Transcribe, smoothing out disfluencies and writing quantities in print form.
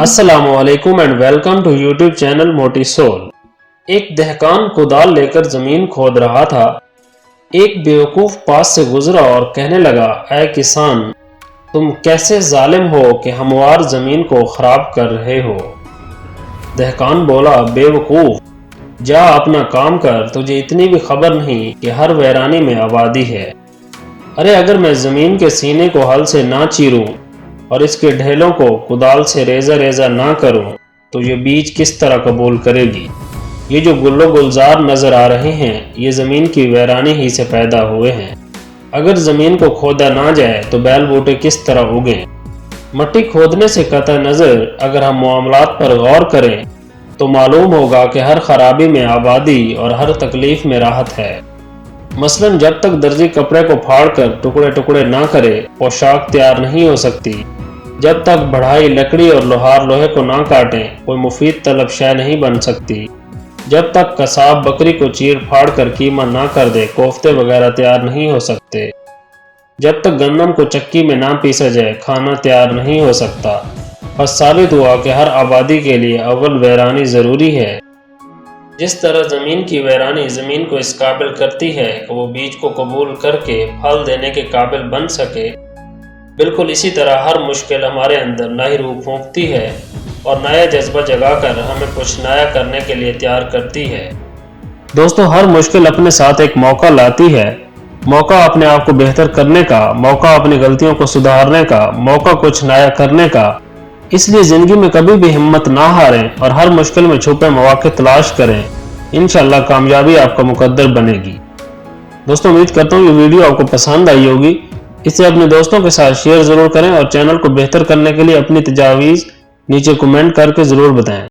अस्सलाम वालेकुम and welcome to YouTube channel मोटी सोल। एक दहकान कुदाल लेकर जमीन खोद रहा था। एक बेवकूफ पास से गुजरा और कहने लगा, ऐ किसान, तुम कैसे जालिम हो कि हमवार जमीन को खराब कर रहे हो। दहकान बोला, बेवकूफ, जा अपना काम कर, तुझे इतनी भी खबर नहीं कि हर वैरानी में आबादी है। अरे अगर मैं जमीन के सीने को हल से ना चीरूं और इसके ढेलों को कुदाल से रेजा रेजा ना करूं तो ये बीज किस तरह कबूल करेगी। ये जो गुल्लो गुलजार नजर आ रहे हैं ये ज़मीन की वैरानी ही से पैदा हुए हैं। अगर ज़मीन को खोदा ना जाए तो बैल बूटे किस तरह उगें। मट्टी खोदने से कतई नज़र अगर हम मामलात पर गौर करें तो मालूम होगा कि हर खराबी में आबादी और हर तकलीफ में राहत है। मसलन जब तक दर्जी कपड़े को फाड़कर टुकड़े टुकड़े ना करे पोशाक तैयार नहीं हो सकती। जब तक बढ़ाई लकड़ी और लोहार लोहे को ना काटे कोई मुफीद तलब शय नहीं बन सकती। जब तक कसाब बकरी को चीर फाड़ कर कीमा ना कर दे कोफ्ते वगैरह तैयार नहीं हो सकते। जब तक गंदम को चक्की में ना पीसा जाए खाना तैयार नहीं हो सकता। बस साबित हुआ कि हर आबादी के लिए अव्वल वैरानी ज़रूरी है। जिस तरह ज़मीन की वैरानी ज़मीन को इस काबिल करती है कि वो बीज को कबूल करके फल देने के काबिल बन सके, बिल्कुल इसी तरह हर मुश्किल हमारे अंदर नई रूह फूंकती है और नया जज्बा जगाकर हमें कुछ नया करने के लिए तैयार करती है। दोस्तों, हर मुश्किल अपने साथ एक मौका लाती है। मौका अपने आप को बेहतर करने का, मौका अपनी गलतियों को सुधारने का, मौका कुछ नया करने का। इसलिए ज़िंदगी में कभी भी हिम्मत ना हारें और हर मुश्किल में छुपे मौके तलाश करें। इंशाअल्लाह कामयाबी आपका मुकद्दर बनेगी। दोस्तों, उम्मीद करता हूँ ये वीडियो आपको पसंद आई होगी। इसे अपने दोस्तों के साथ शेयर ज़रूर करें और चैनल को बेहतर करने के लिए अपनी तजावीज़ नीचे कमेंट करके ज़रूर बताएं।